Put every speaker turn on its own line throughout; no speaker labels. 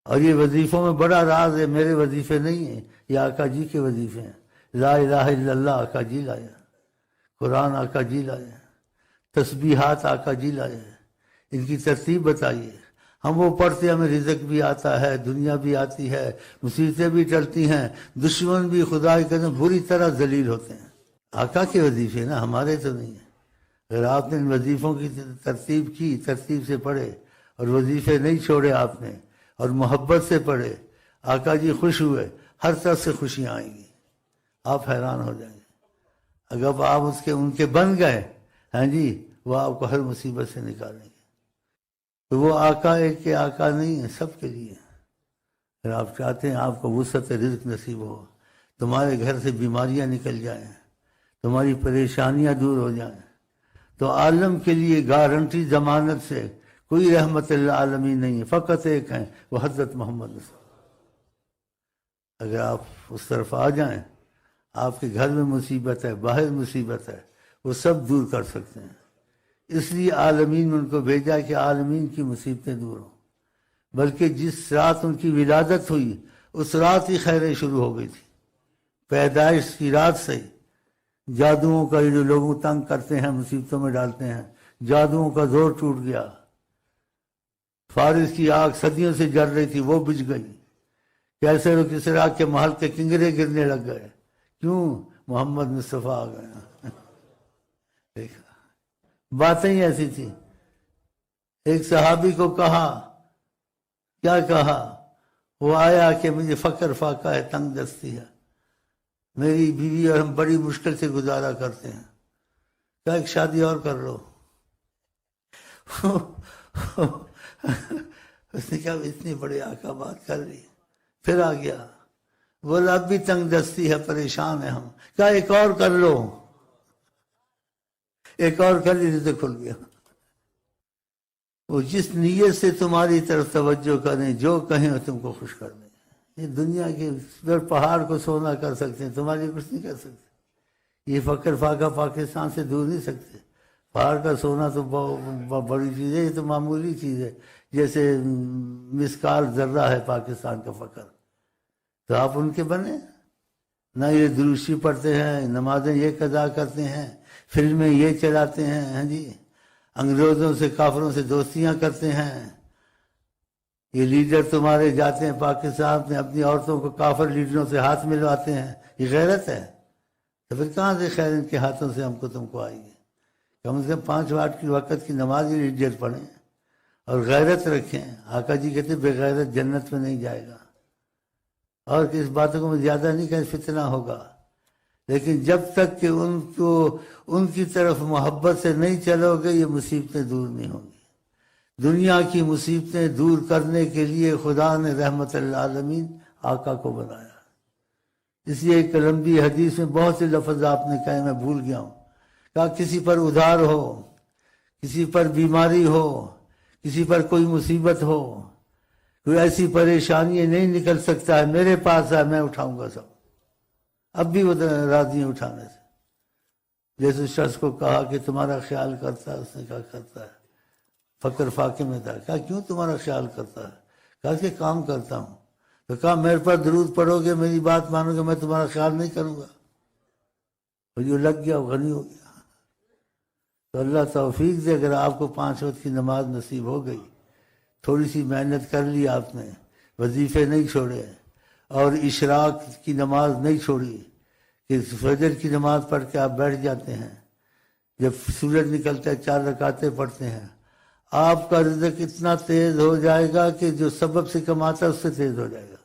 اور یہ وظیفوں میں بڑا راز ہے، میرے وظیفے نہیں ہیں، یہ آقا جی کے وظیفے ہیں۔ لا الہ الا اللہ آقا جی لایا، قرآن آقا جی لایا، تسبیحات آقا جی لایا، ان کی ترتیب بتائیے۔ ہم وہ پڑھتے، ہمیں رزق بھی آتا ہے، دنیا بھی آتی ہے، مصیبتیں بھی ٹلتی ہیں، دشمن بھی خدا کی قسم بری طرح ذلیل ہوتے ہیں۔ آقا کے وظیفے نا، ہمارے تو نہیں ہیں۔ اگر آپ نے ان وظیفوں کی ترتیب کی، ترتیب سے پڑھے اور وظیفے نہیں چھوڑے آپ نے، اور محبت سے پڑھے، آقا جی خوش ہوئے، ہر طرف سے خوشیاں آئیں گی، آپ حیران ہو جائیں گے۔ اگر آپ ان کے بن گئے، ہاں جی، وہ آپ کو ہر مصیبت سے نکالیں گے۔ تو وہ آقا ایک کے آقا نہیں ہے، سب کے لیے۔ اگر آپ چاہتے ہیں آپ کو وسعت رزق نصیب ہو، تمہارے گھر سے بیماریاں نکل جائیں، تمہاری پریشانیاں دور ہو جائیں، تو عالم کے لیے گارنٹی ضمانت سے کوئی رحمت اللہ عالمین نہیں ہے، فقط ایک ہیں، وہ حضرت محمد صلی اللہ علیہ وسلم۔ اگر آپ اس طرف آ جائیں، آپ کے گھر میں مصیبت ہے، باہر مصیبت ہے، وہ سب دور کر سکتے ہیں۔ اس لیے عالمین نے ان کو بھیجا کہ عالمین کی مصیبتیں دور ہوں۔ بلکہ جس رات ان کی ولادت ہوئی، اس رات ہی خیریں شروع ہو گئی تھی۔ پیدائش کی رات سے جادوؤں کا، جو لوگوں تنگ کرتے ہیں، مصیبتوں میں ڈالتے ہیں، جادوؤں کا زور ٹوٹ گیا۔ فارس کی آگ صدیوں سے جل رہی تھی، وہ بجھ گئی۔ کیسے رو کسرا کے محل کے کنگرے گرنے لگ گئے، کیوں؟ محمد مصطفیٰ آ گیا۔ دیکھا، باتیں ہی ایسی تھی۔ ایک صحابی کو کہا، کیا کہا؟ وہ آیا کہ مجھے فقر فاقہ ہے، تنگ دستی ہے، میری بیوی اور ہم بڑی مشکل سے گزارا کرتے ہیں، کیا ایک شادی اور کر لو؟ اس نے کہا اتنی بڑی آقا بات کر لی۔ پھر آ گیا، بولا اب بھی تنگ دستی ہے، پریشان ہے ہم، کیا ایک اور کر لو؟ ایک اور کر لی تو کھل گیا۔ وہ جس نیت سے تمہاری طرف توجہ کریں، جو کہیں وہ تم کو خوش کر دیں۔ یہ دنیا کے پہاڑ کو سونا کر سکتے ہیں، تمہاری کچھ نہیں کر سکتے۔ یہ فقر فاقہ پاکستان سے دور نہیں سکتے۔ پہاڑ کا سونا تو بڑی چیز ہے، یہ تو معمولی چیز ہے، جیسے مسکال ذرہ ہے پاکستان کا فقر۔ تو آپ ان کے بنے نہ، یہ دروشی پڑھتے ہیں، نمازیں یہ قضا کرتے ہیں، فلمیں یہ چلاتے ہیں، ہاں جی، انگریزوں سے، کافروں سے دوستیاں کرتے ہیں۔ یہ لیڈر تمہارے جاتے ہیں پاکستان میں، اپنی عورتوں کو کافر لیڈروں سے ہاتھ ملواتے ہیں، یہ غیرت ہے؟ تو پھر کہاں سے خیر ان کے ہاتھوں سے ہم کو تم کو آئی ہے؟ کم سے کم 5 وقت کی نماز ہی لیڈر پڑھیں اور غیرت رکھیں۔ آقا جی کہتے بے غیرت جنت میں نہیں جائے گا۔ اور کس باتوں کو میں زیادہ نہیں کہیں، فتنہ ہوگا، لیکن جب تک کہ ان کی طرف محبت سے نہیں چلو گے، یہ مصیبتیں دور نہیں ہوں گی۔ دنیا کی مصیبتیں دور کرنے کے لیے خدا نے رحمت للعالمین آقا کو بنایا۔ اس لیے ایک لمبی حدیث میں بہت سے لفظ آپ نے کہے، میں بھول گیا ہوں۔ کہا کسی پر ادھار ہو، کسی پر بیماری ہو، کسی پر کوئی مصیبت ہو، کوئی ایسی پریشانی نہیں نکل سکتا ہے، میرے پاس ہے، میں اٹھاؤں گا سب۔ اب بھی وہ راضی ہیں اٹھانے سے۔ جیسے شخص کو کہا کہ تمہارا خیال کرتا ہے، اس نے کہا کرتا ہے، فقر فاقے میں تھا، کہا کیوں تمہارا خیال کرتا ہے؟ کہا کہ کام کرتا ہوں۔ تو کہا میرے پر درود پڑھو گے، میری بات مانو گے، میں تمہارا خیال نہیں کروں گا۔ اور جو لگ گیا وہ غنی ہو گیا۔ تو اللہ توفیق دے، اگر آپ کو 5 وقت کی نماز نصیب ہو گئی، تھوڑی سی محنت کر لی آپ نے، وظیفے نہیں چھوڑے، اور اشراق کی نماز نہیں چھوڑی کہ فجر کی نماز پڑھ کے آپ بیٹھ جاتے ہیں، جب سورج نکلتا ہے 4 رکعتیں پڑھتے ہیں، آپ کا رزق اتنا تیز ہو جائے گا کہ جو سبب سے کماتا ہے اس سے تیز ہو جائے گا۔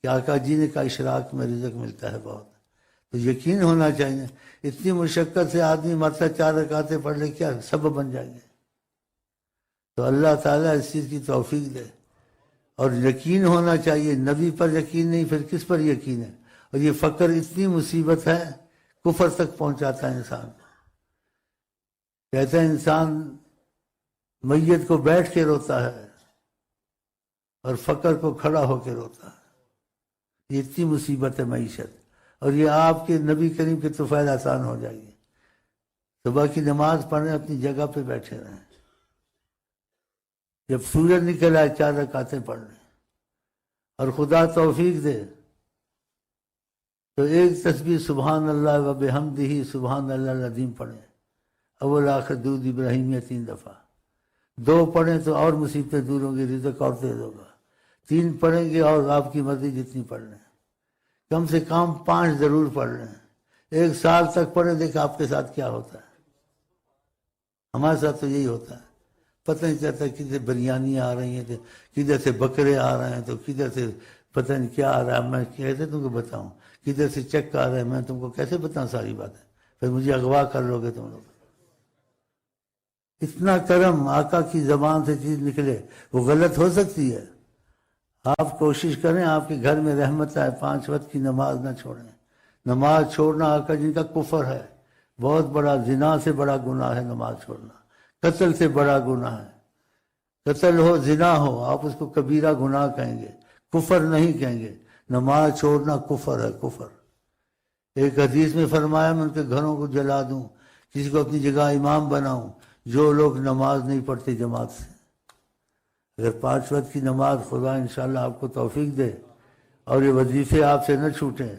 کہ آقا جی نے کہا اشراق میں رزق ملتا ہے بہت، تو یقین ہونا چاہیے۔ اتنی مشقت سے آدمی مرتا 4 رکعتیں پڑھ لے، کیا سبب بن جائیں گے؟ تو اللہ تعالیٰ اس چیز کی توفیق دے۔ اور یقین ہونا چاہیے، نبی پر یقین نہیں پھر کس پر یقین ہے؟ اور یہ فقر اتنی مصیبت ہے، کفر تک پہنچاتا ہے انسان کو۔ کہتا ہے انسان میت کو بیٹھ کے روتا ہے اور فقر کو کھڑا ہو کے روتا ہے۔ یہ اتنی مصیبت ہے معیشت، اور یہ آپ کے نبی کریم کے طفیل آسان ہو جائے گی۔ صبح کی نماز پڑھیں، اپنی جگہ پہ بیٹھے رہیں، جب سورج نکل آئے 4 رکعتیں پڑھ لیں، اور خدا توفیق دے تو ایک تسبیح سبحان اللہ و بحمدہ سبحان اللہ العظیم پڑھیں، اول آخر درود ابراہیمیہ 3 دفعہ، 2 پڑھیں تو اور مصیبتیں دور ہوں گی، رزق اور تیز ہوگا، 3 پڑھیں گے اور آپ کی مرضی جتنی پڑھ لیں، کم سے کم 5 ضرور پڑھ لیں، 1 سال تک پڑھیں، دیکھ آپ کے ساتھ کیا ہوتا ہے۔ ہمارے ساتھ تو یہی ہوتا ہے، پتہ نہیں چلتا کدھر بریانی آ رہی ہیں، کدھر سے بکرے آ رہے ہیں، تو کدھر سے پتہ نہیں کیا آ رہا ہے، میں کیسے تم کو بتاؤں، کدھر سے چیک آ رہا ہے، میں تم کو کیسے بتاؤں ساری باتیں، پھر مجھے اغوا کر لو گے تم لوگ۔ اتنا کرم آقا کی زبان سے چیز نکلے وہ غلط ہو سکتی ہے؟ آپ کوشش کریں آپ کے گھر میں رحمت آئے، 5 وقت کی نماز نہ چھوڑیں۔ نماز چھوڑنا آقا جن کا کفر ہے، بہت بڑا، زنا سے بڑا گناہ ہے نماز چھوڑنا، قتل سے بڑا گناہ ہے، قتل ہو زنا ہو آپ اس کو کبیرہ گناہ کہیں گے، کفر نہیں کہیں گے، نماز چھوڑنا کفر ہے، کفر۔ ایک حدیث میں فرمایا میں ان کے گھروں کو جلا دوں، کسی کو اپنی جگہ امام بناؤں جو لوگ نماز نہیں پڑھتے جماعت سے۔ اگر 5 وقت کی نماز خدا انشاءاللہ آپ کو توفیق دے اور یہ وظیفے آپ سے نہ چھوٹیں،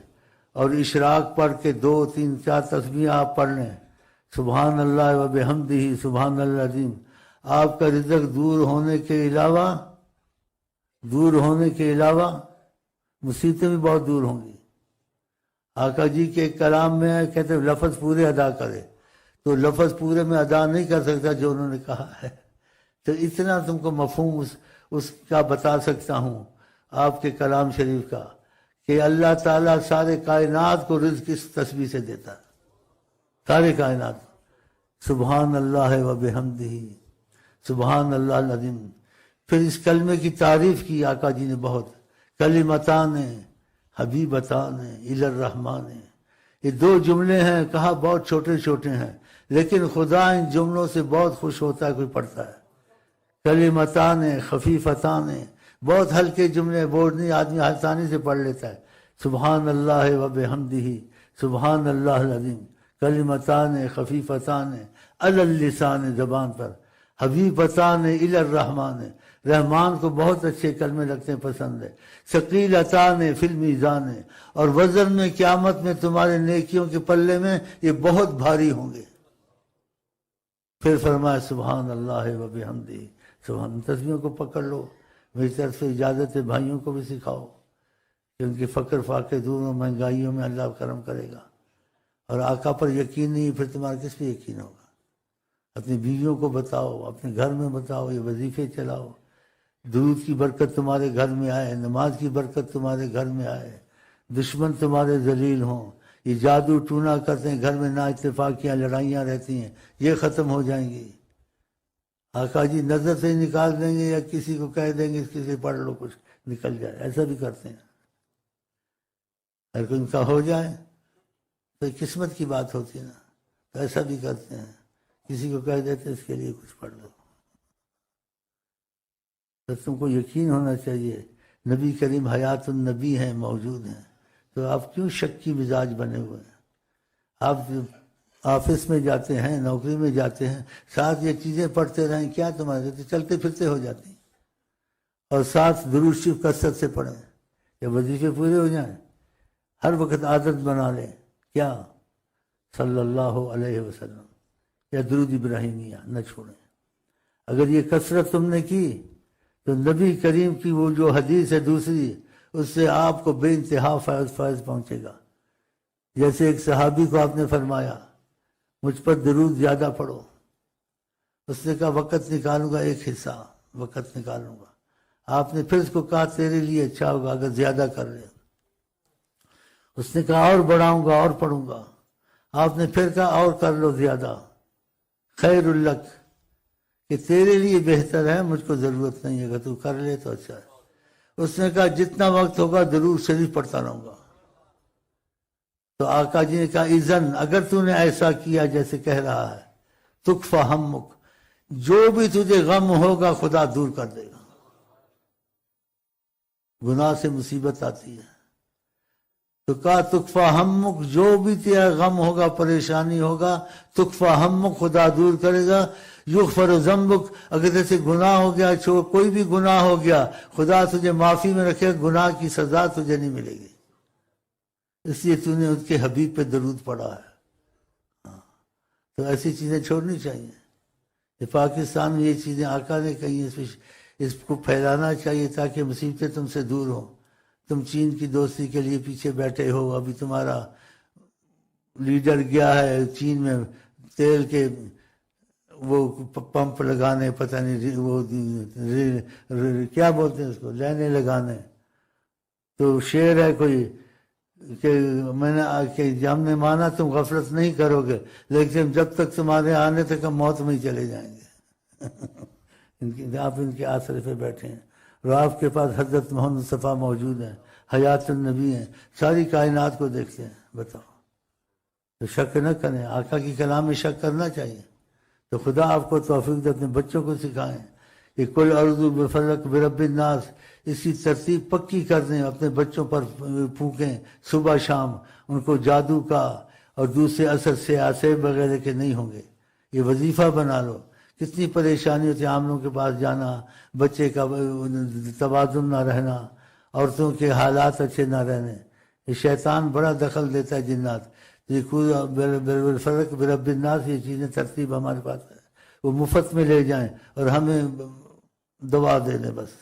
اور اشراق پڑھ کے 2 3 4 تسبیح آپ پڑھ لیں، سبحان اللہ و بحمدہ سبحان اللہ العظیم، آپ کا رزق دور ہونے کے علاوہ مصیبتیں بھی بہت دور ہوں گی۔ آقا جی کے ایک کلام میں ہے، کہتے ہیں لفظ پورے ادا کرے، تو لفظ پورے میں ادا نہیں کر سکتا جو انہوں نے کہا ہے، تو اتنا تم کو مفہوم اس کا بتا سکتا ہوں آپ کے کلام شریف کا، کہ اللہ تعالیٰ سارے کائنات کو رزق اس تسبیح سے دیتا ہے، سارے کائنات۔ سبحان اللہ و بحمدہ سبحان اللہ العظیم۔ پھر اس کلمے کی تعریف کی آقا جی نے بہت، کلمتان حبیبتان الی الرحمن، یہ 2 جملے ہیں، کہا بہت چھوٹے چھوٹے ہیں، لیکن خدا ان جملوں سے بہت خوش ہوتا ہے کوئی پڑھتا ہے۔ کلمتان خفیفتان، بہت ہلکے جملے، بورڈ نہیں، آدمی آسانی سے پڑھ لیتا ہے۔ سبحان اللہ و بحمدہ سبحان اللہ العظیم، کلمتان خفیفتان علی اللسان، زبان پر، حبیبتان الی الرحمن، رحمان کو بہت اچھے کلمے لگتے ہیں، پسند ہے۔ ثقیلتان فی المیزان، اور وزن میں قیامت میں تمہارے نیکیوں کے پلے میں یہ بہت بھاری ہوں گے۔ پھر فرمایا سبحان اللہ و بحمدہ سبحان۔ تسبیحوں کو پکڑ لو، میری طرف سے اجازت ہے، بھائیوں کو بھی سکھاؤ کہ ان کے فقر فاقے دور ہوں، مہنگائیوں میں اللہ کرم کرے گا۔ اور آقا پر یقین نہیں پھر تمہارا کس پہ یقین ہوگا؟ اپنی بیویوں کو بتاؤ، اپنے گھر میں بتاؤ، یہ وظیفے چلاؤ، درود کی برکت تمہارے گھر میں آئے، نماز کی برکت تمہارے گھر میں آئے، دشمن تمہارے ذلیل ہوں، یہ جادو ٹونا کرتے ہیں گھر میں، نا اتفاقیاں لڑائیاں رہتی ہیں، یہ ختم ہو جائیں گی۔ آقا جی نظر سے نکال دیں گے یا کسی کو کہہ دیں گے اس سے پڑھ لو کچھ نکل جائے، ایسا بھی کرتے ہیں۔ اگر کوئی ان کا ہو جائے تو قسمت کی بات ہوتی ہے نا، تو ایسا بھی کرتے ہیں، کسی کو کہہ دیتے اس کے لیے کچھ پڑھ لو۔ تو تم کو یقین ہونا چاہیے نبی کریم حیات النبی ہیں، موجود ہیں، تو آپ کیوں شک کی مزاج بنے ہوئے ہیں؟ آپ آفس میں جاتے ہیں، نوکری میں جاتے ہیں، ساتھ یہ چیزیں پڑھتے رہیں، کیا تمہارے تو چلتے پھرتے ہو جاتی ہیں، اور ساتھ درود شریف کثرت سے پڑھیں، یا وظیفے پورے ہو جائیں، ہر وقت عادت بنا لیں، کیا صلی اللہ علیہ وسلم یا درود ابراہیمیہ نہ چھوڑیں۔ اگر یہ کثرت تم نے کی تو نبی کریم کی وہ جو حدیث ہے دوسری، اس سے آپ کو بے انتہا فیض پہنچے گا۔ جیسے ایک صحابی کو آپ نے فرمایا مجھ پر درود زیادہ پڑھو، اس نے کہا وقت نکالوں گا، ایک حصہ وقت نکالوں گا۔ آپ نے پھر اس کو کہا تیرے لیے اچھا ہوگا اگر زیادہ کر لے۔ اس نے کہا اور بڑھاؤں گا اور پڑھوں گا۔ آپ نے پھر کہا اور کر لو زیادہ، خیر الک، کہ تیرے لیے بہتر ہے، مجھ کو ضرورت نہیں ہے، اگر تو کر لے تو اچھا ہے۔ اس نے کہا جتنا وقت ہوگا درود شریف پڑھتا رہوں گا۔ تو آقا جی نے کہا اذن، اگر تو نے ایسا کیا جیسے کہہ رہا ہے، تکفی ہمک، جو بھی تجھے غم ہوگا خدا دور کر دے گا۔ گناہ سے مصیبت آتی ہے، تو کہا تکفا ہمک، جو بھی تیرا غم ہوگا پریشانی ہوگا، تکفا ہمک، خدا دور کرے گا، یغفر ذنبک، اگر جیسے گناہ ہو گیا، کوئی بھی گناہ ہو گیا، خدا تجھے معافی میں رکھے، گناہ کی سزا تجھے نہیں ملے گی، اس لیے تو نے ان کے حبیب پہ درود پڑھا ہے۔ تو ایسی چیزیں چھوڑنی چاہیے۔ یہ پاکستان میں یہ چیزیں آقا نے کہی ہیں، اس کو پھیلانا چاہیے تاکہ مصیبتیں تم سے دور ہوں۔ تم چین کی دوستی کے لیے پیچھے بیٹھے ہو، ابھی تمہارا لیڈر گیا ہے چین میں تیل کے وہ پمپ لگانے، پتہ نہیں وہ کیا بولتے ہیں اس کو، لینے لگانے۔ تو شعر ہے کوئی کہ ہم نے مانا تم غفلت نہیں کرو گے، لیکن جب تک تمہارے آنے تک ہم موت میں ہی چلے جائیں گے۔ آپ ان کے آسرے پہ بیٹھے ہیں، اور آپ کے پاس حضرت محمد مصطفیٰ موجود ہیں، حیات النبی ہیں، ساری کائنات کو دیکھتے ہیں۔ بتاؤ، تو شک نہ کریں، آقا کی کلام میں شک کرنا چاہیے۔ تو خدا آپ کو توفیق دے، اپنے بچوں کو سکھائیں کہ کل اعوذ بفلق برب الناس، اس کی ترتیب پکی کر دیں، اپنے بچوں پر پھونکیں صبح شام، ان کو جادو کا اور دوسرے اثر سے آسیب وغیرہ کے نہیں ہوں گے۔ یہ وظیفہ بنا لو۔ کتنی پریشانی ہوتی ہے عاملوں کے پاس جانا، بچے کا توازن نہ رہنا، عورتوں کے حالات اچھے نہ رہنے، یہ شیطان بڑا دخل دیتا ہے، جنات۔ یہ فرق برب الناس، یہ چیزیں ترتیب ہمارے پاس ہے، وہ مفت میں لے جائیں اور ہمیں دوا دے دیں بس۔